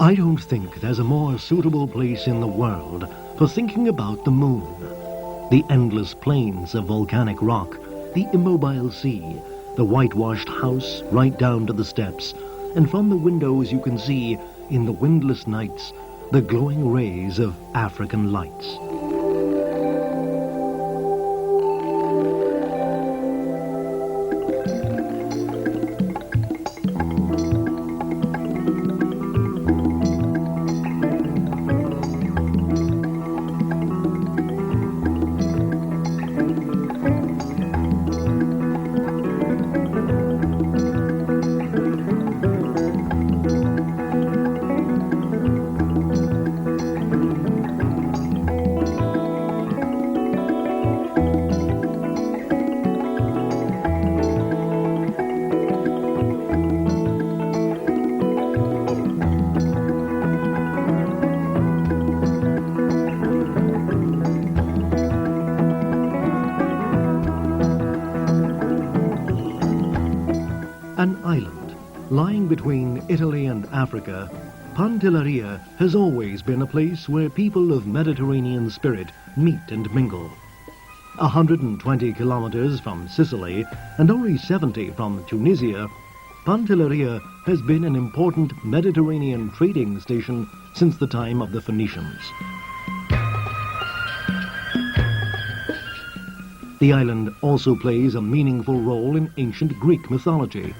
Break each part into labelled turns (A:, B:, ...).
A: I don't think there's a more suitable place in the world for thinking about the moon. The endless plains of volcanic rock, the immobile sea, the whitewashed house right down to the steps, and from the windows you can see, in the windless nights, the glowing rays of African lights. An island lying between Italy and Africa, Pantelleria has always been a place where people of Mediterranean spirit meet and mingle. 120 kilometers from Sicily and only 70 from Tunisia, Pantelleria has been an important Mediterranean trading station since the time of the Phoenicians. The island also plays a meaningful role in ancient Greek mythology.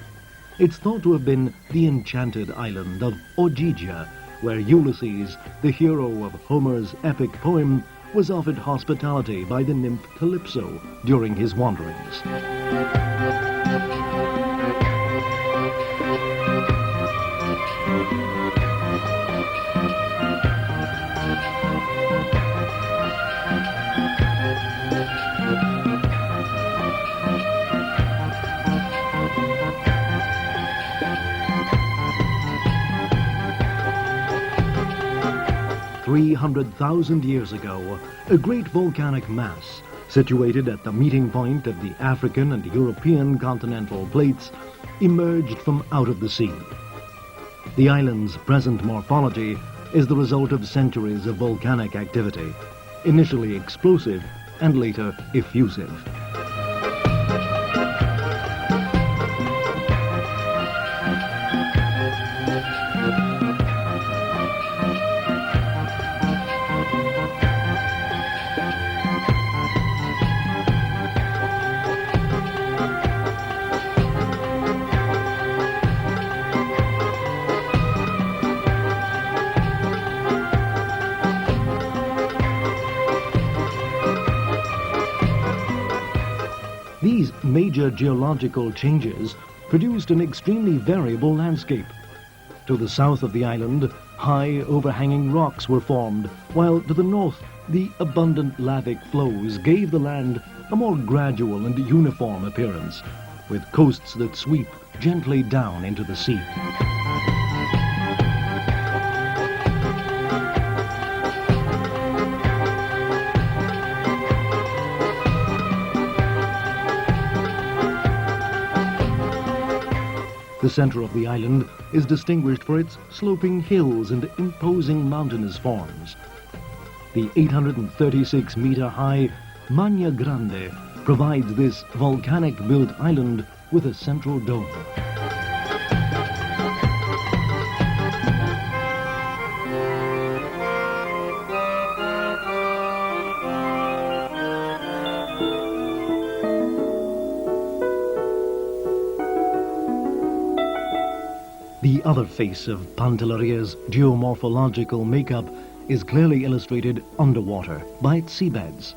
A: It's thought to have been the enchanted island of Ogygia, where Ulysses, the hero of Homer's epic poem, was offered hospitality by the nymph Calypso during his wanderings. 300,000 years ago, a great volcanic mass, situated at the meeting point of the African and European continental plates, emerged from out of the sea. The island's present morphology is the result of centuries of volcanic activity, initially explosive and later effusive. These major geological changes produced an extremely variable landscape. To the south of the island, high overhanging rocks were formed, while to the north, the abundant lavic flows gave the land a more gradual and uniform appearance, with coasts that sweep gently down into the sea. The center of the island is distinguished for its sloping hills and imposing mountainous forms. The 836-meter-high Magna Grande provides this volcanic-built island with a central dome. The other face of Pantelleria's geomorphological makeup is clearly illustrated underwater by its seabeds.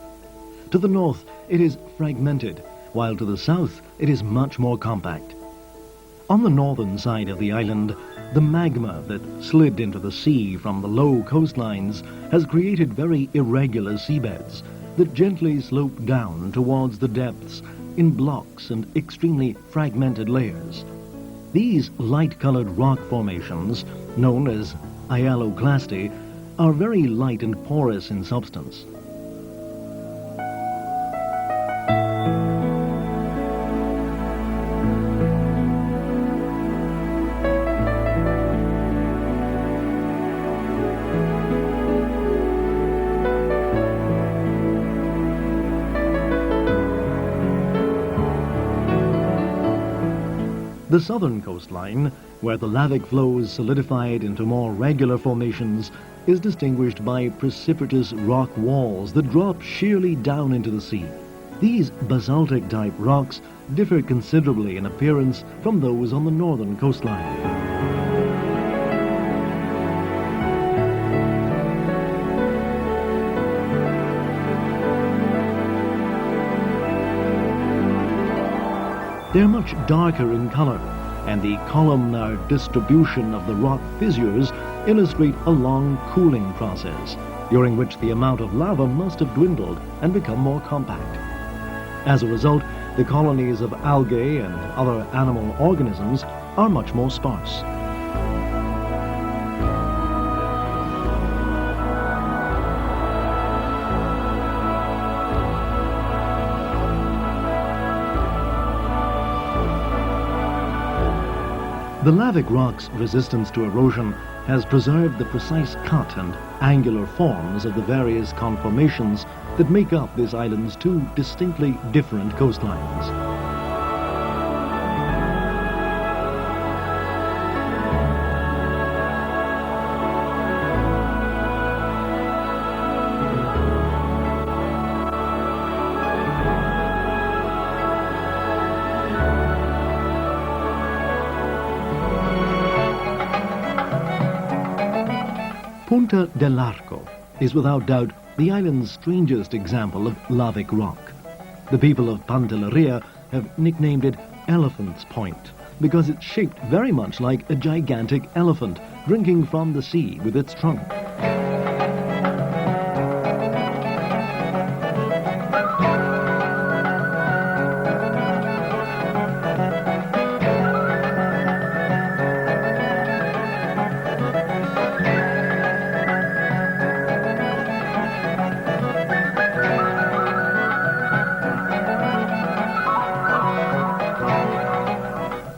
A: To the north, it is fragmented, while to the south, it is much more compact. On the northern side of the island, the magma that slid into the sea from the low coastlines has created very irregular seabeds that gently slope down towards the depths in blocks and extremely fragmented layers. These light-colored rock formations, known as hyaloclasti, are very light and porous in substance. The southern coastline, where the lavic flows solidified into more regular formations, is distinguished by precipitous rock walls that drop sheerly down into the sea. These basaltic-type rocks differ considerably in appearance from those on the northern coastline. They're much darker in color, and the columnar distribution of the rock fissures illustrate a long cooling process, during which the amount of lava must have dwindled and become more compact. As a result, the colonies of algae and other animal organisms are much more sparse. The lavic rock's resistance to erosion has preserved the precise cut and angular forms of the various conformations that make up this island's two distinctly different coastlines. Punta dell'Arco is without doubt the island's strangest example of lavic rock. The people of Pantelleria have nicknamed it Elephant's Point because it's shaped very much like a gigantic elephant drinking from the sea with its trunk.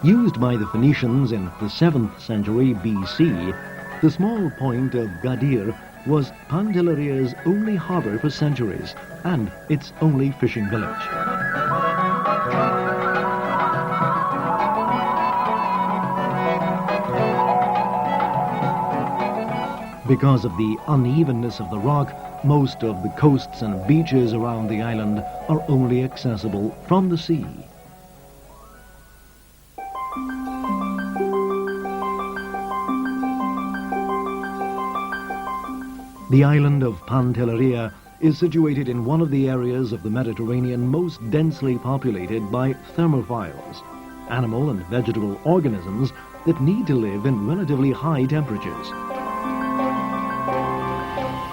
A: Used by the Phoenicians in the 7th century BC, the small point of Gadir was Pantelleria's only harbor for centuries and its only fishing village. Because of the unevenness of the rock, most of the coasts and beaches around the island are only accessible from the sea. The island of Pantelleria is situated in one of the areas of the Mediterranean most densely populated by thermophiles, animal and vegetable organisms that need to live in relatively high temperatures.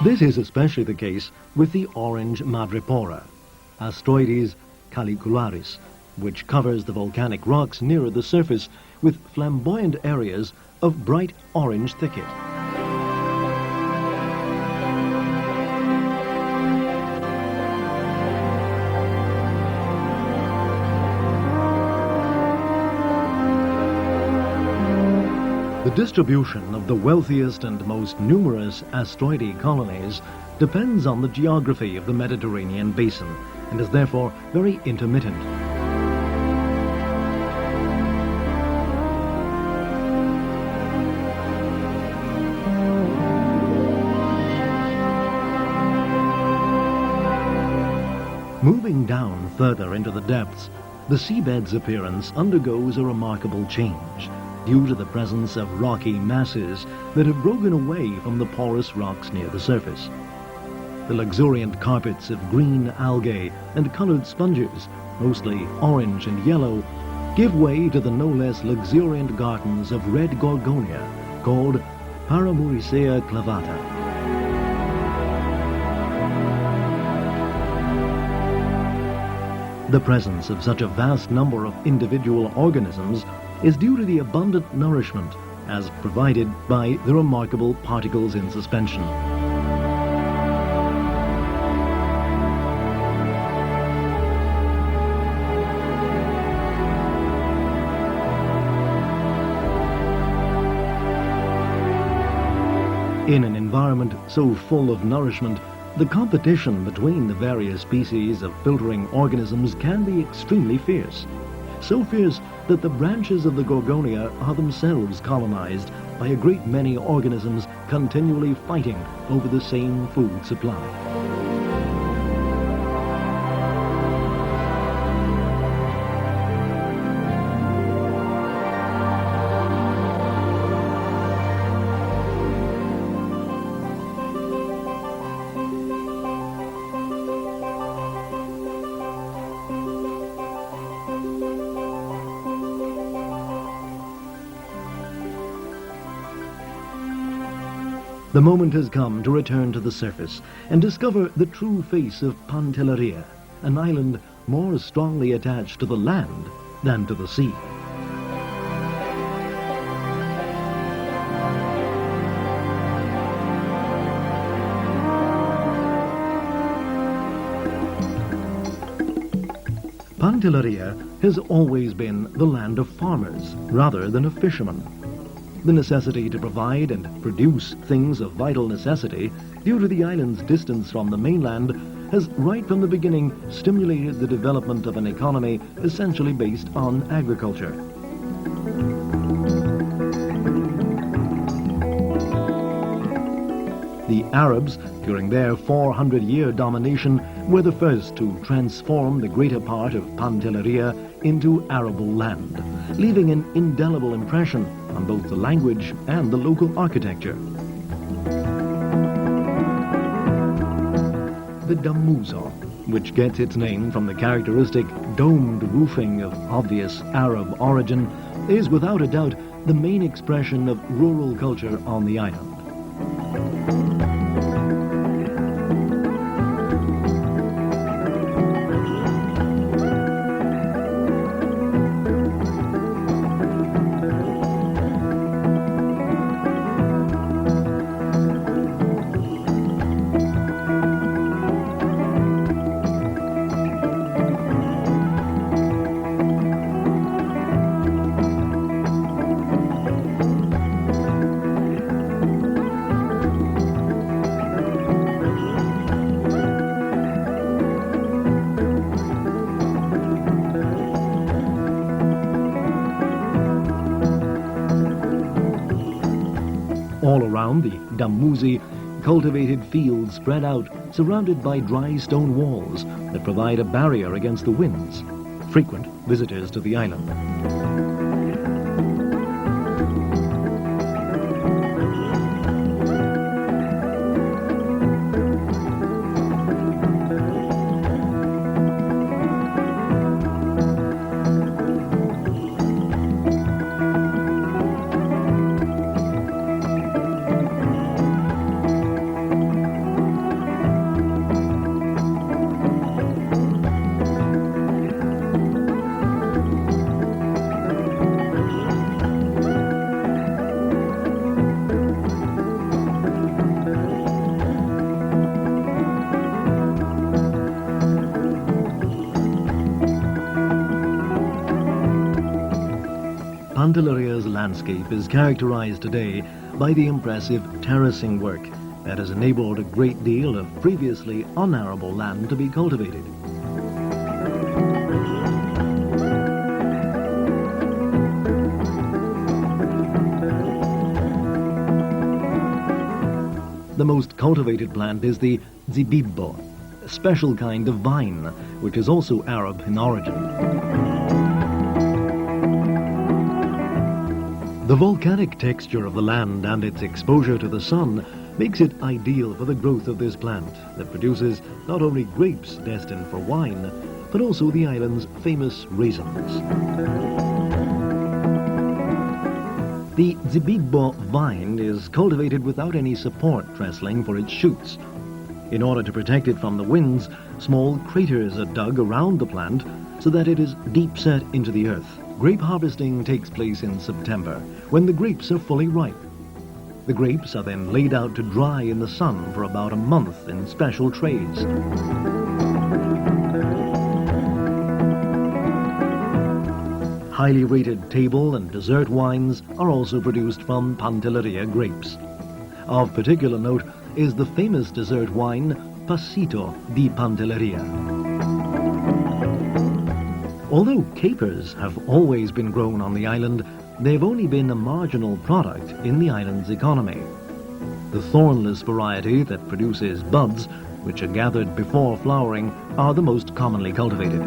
A: This is especially the case with the orange madrepora, Asteroides calicularis, which covers the volcanic rocks nearer the surface with flamboyant areas of bright orange thicket. The distribution of the wealthiest and most numerous asteroid colonies depends on the geography of the Mediterranean basin and is therefore very intermittent. Moving down further into the depths, the seabed's appearance undergoes a remarkable change due to the presence of rocky masses that have broken away from the porous rocks near the surface. The luxuriant carpets of green algae and colored sponges, mostly orange and yellow, give way to the no less luxuriant gardens of red gorgonia called Paramuricea clavata. The presence of such a vast number of individual organisms is due to the abundant nourishment as provided by the remarkable particles in suspension. In an environment so full of nourishment, the competition between the various species of filtering organisms can be extremely fierce. so fierce that the branches of the Gorgonia are themselves colonized by a great many organisms continually fighting over the same food supply. The moment has come to return to the surface and discover the true face of Pantelleria, an island more strongly attached to the land than to the sea. Pantelleria has always been the land of farmers rather than of fishermen. The necessity to provide and produce things of vital necessity due to the island's distance from the mainland has right from the beginning stimulated the development of an economy essentially based on agriculture. The Arabs, during their 400-year domination, were the first to transform the greater part of Pantelleria into arable land, leaving an indelible impression on both the language and the local architecture. The Damusa, which gets its name from the characteristic domed roofing of obvious Arab origin, is without a doubt the main expression of rural culture on the island. All around the Damusi, cultivated fields spread out, surrounded by dry stone walls that provide a barrier against the winds. Frequent visitors to the island. Pantelleria's landscape is characterized today by the impressive terracing work that has enabled a great deal of previously unarable land to be cultivated. The most cultivated plant is the zibibbo, a special kind of vine, which is also Arab in origin. The volcanic texture of the land and its exposure to the sun makes it ideal for the growth of this plant that produces not only grapes destined for wine, but also the island's famous raisins. The zibibbo vine is cultivated without any support trestling for its shoots. In order to protect it from the winds, small craters are dug around the plant so that it is deep set into the earth. Grape harvesting takes place in September, when the grapes are fully ripe. The grapes are then laid out to dry in the sun for about a month in special trays. Highly rated table and dessert wines are also produced from Pantelleria grapes. Of particular note is the famous dessert wine Passito di Pantelleria. Although capers have always been grown on the island, they've only been a marginal product in the island's economy. The thornless variety that produces buds, which are gathered before flowering, are the most commonly cultivated.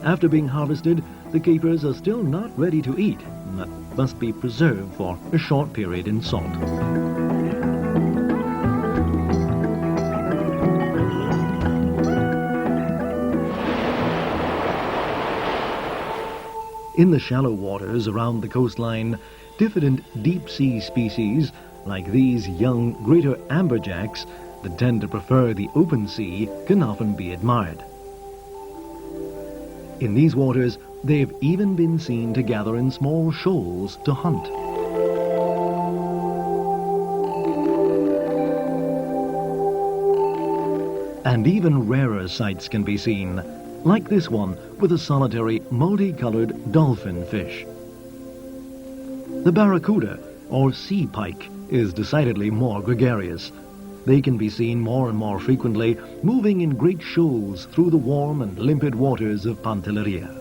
A: After being harvested, the capers are still not ready to eat, but must be preserved for a short period in salt. In the shallow waters around the coastline, diffident deep-sea species, like these young greater amberjacks that tend to prefer the open sea, can often be admired. In these waters, they've even been seen to gather in small shoals to hunt. And even rarer sights can be seen, like this one with a solitary multicolored dolphin fish. The barracuda, or sea pike, is decidedly more gregarious. They can be seen more and more frequently, moving in great shoals through the warm and limpid waters of Pantelleria.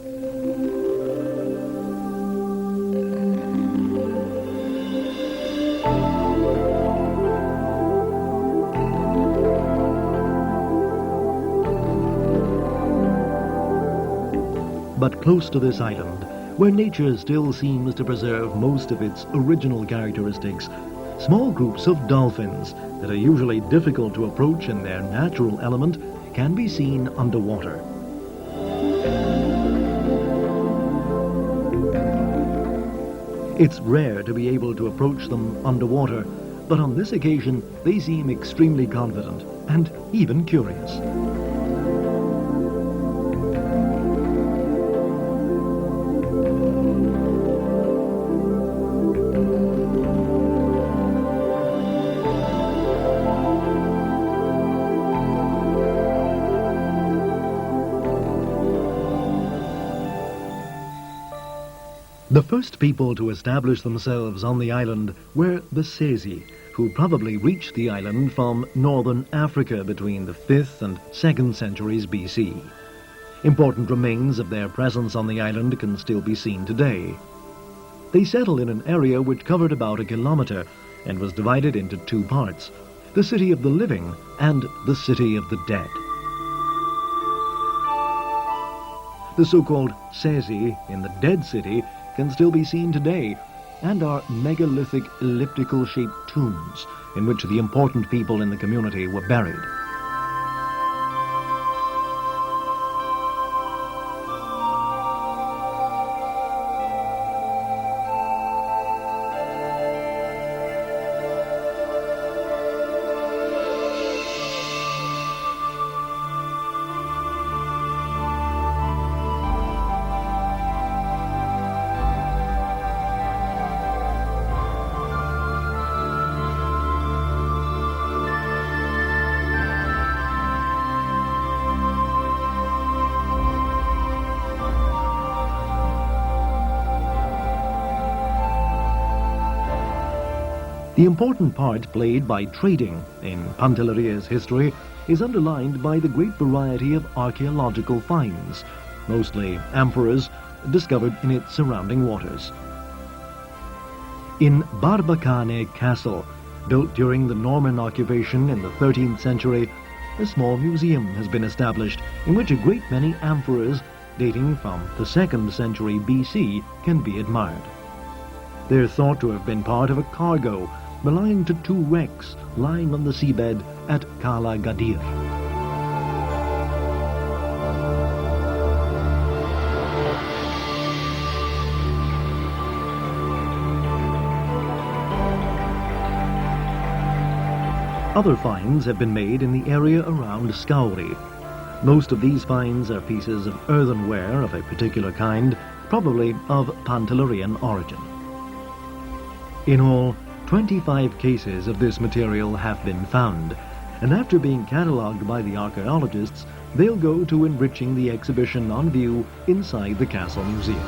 A: But close to this island, where nature still seems to preserve most of its original characteristics, small groups of dolphins that are usually difficult to approach in their natural element can be seen underwater. It's rare to be able to approach them underwater, but on this occasion they seem extremely confident and even curious. The first people to establish themselves on the island were the Sezi, who probably reached the island from northern Africa between the 5th and 2nd centuries BC. Important remains of their presence on the island can still be seen today. They settled in an area which covered about a kilometer and was divided into two parts, the city of the living and the city of the dead. The so-called Sezi in the dead city can still be seen today and are megalithic elliptical-shaped tombs in which the important people in the community were buried. The important part played by trading in Pantelleria's history is underlined by the great variety of archaeological finds, mostly amphoras, discovered in its surrounding waters. In Barbacane Castle, built during the Norman occupation in the 13th century, a small museum has been established in which a great many amphoras dating from the 2nd century BC can be admired. They're thought to have been part of a cargo belonging to two wrecks lying on the seabed at Cala Gadir. Other finds have been made in the area around Scauri. Most of these finds are pieces of earthenware of a particular kind, probably of Pantellerian origin. In all, 25 cases of this material have been found, and after being catalogued by the archaeologists, they'll go to enriching the exhibition on view inside the Castle Museum.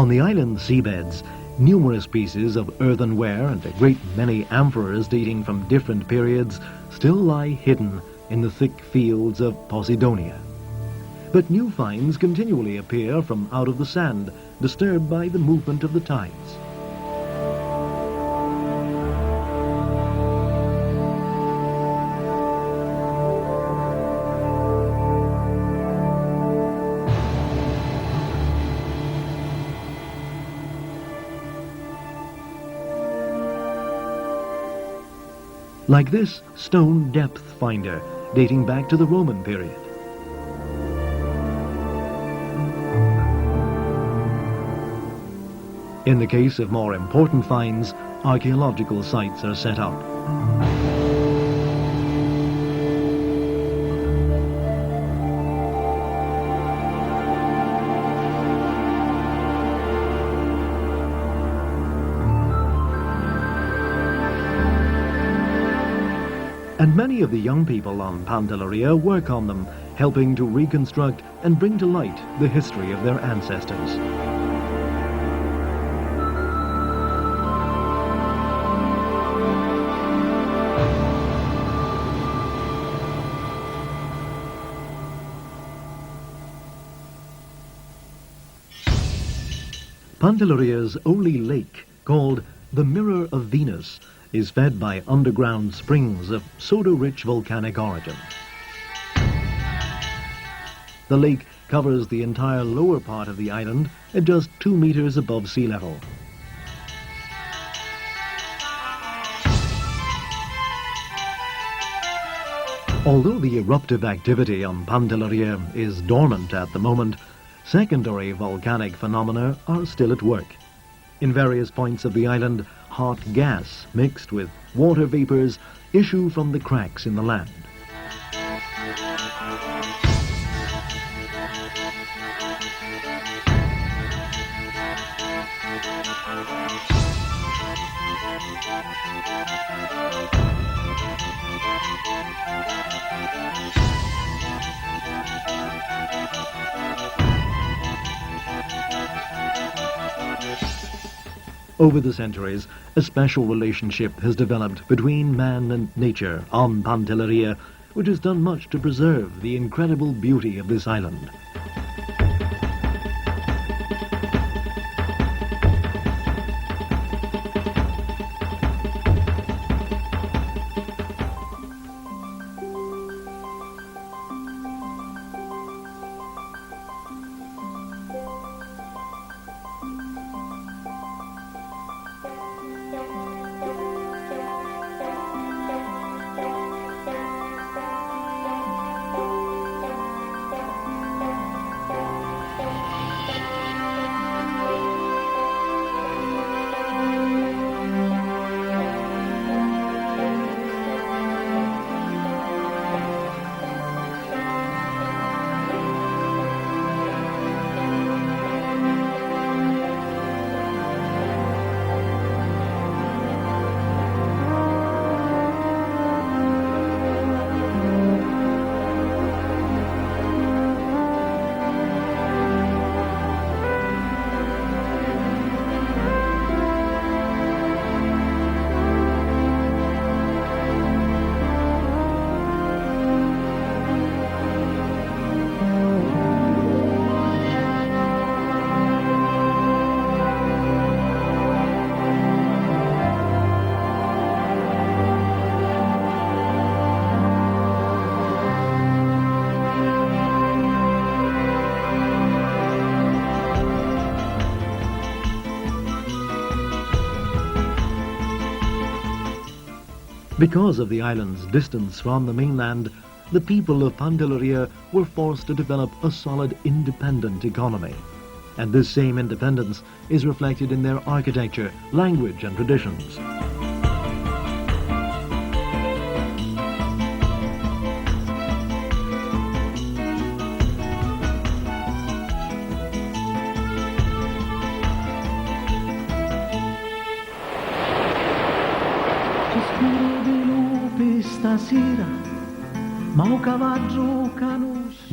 A: On the island seabeds, numerous pieces of earthenware and a great many amphoras dating from different periods still lie hidden in the thick fields of Posidonia. But new finds continually appear from out of the sand, disturbed by the movement of the tides. Like this stone depth finder dating back to the Roman period. In the case of more important finds, archaeological sites are set up. And many of the young people on Pantelleria work on them, helping to reconstruct and bring to light the history of their ancestors. Pantelleria's only lake, called the Mirror of Venus, is fed by underground springs of soda-rich volcanic origin. The lake covers the entire lower part of the island at just 2 meters above sea level. Although the eruptive activity on Pantelleria is dormant at the moment, secondary volcanic phenomena are still at work. In various points of the island, hot gas mixed with water vapors issue from the cracks in the land. Over the centuries, a special relationship has developed between man and nature on Pantelleria, which has done much to preserve the incredible beauty of this island. Because of the island's distance from the mainland, the people of Pantelleria were forced to develop a solid independent economy. And this same independence is reflected in their architecture, language and traditions.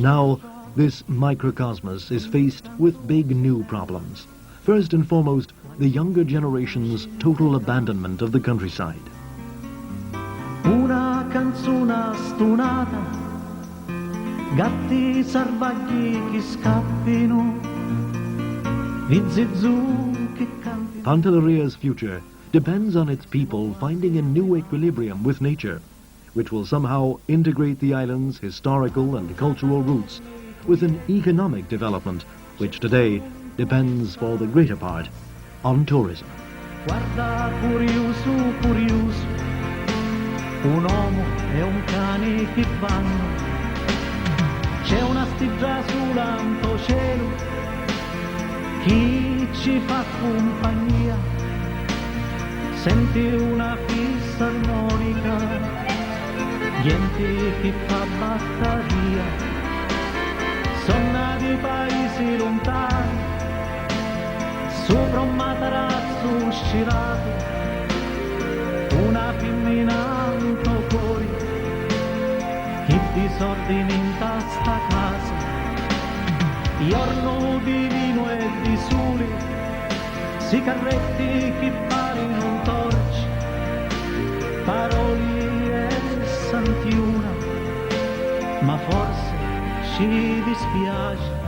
A: Now, this microcosmos is faced with big new problems. First and foremost, the younger generation's total abandonment of the countryside.
B: Una canzone stonata, gatti selvaggi che scappino, i zizù che cantano.
A: Pantelleria's future depends on its people finding a new equilibrium with nature, which will somehow integrate the island's historical and cultural roots with an economic development which today depends for the greater part on tourism.
B: Guarda curioso, curioso, un uomo e un cane che vanno, c'è una stiglia sull'alto cielo, chi ci fa compagnia, senti una fisarmonica, gente che fa batteria, sonna di paesi lontani, sopra un materasso scirato, una femmina un tocori, che disordine in sta casa, giorno di vino e di sole, sigaretti che parino torci, parole e santiuna, ma forse ci dispiace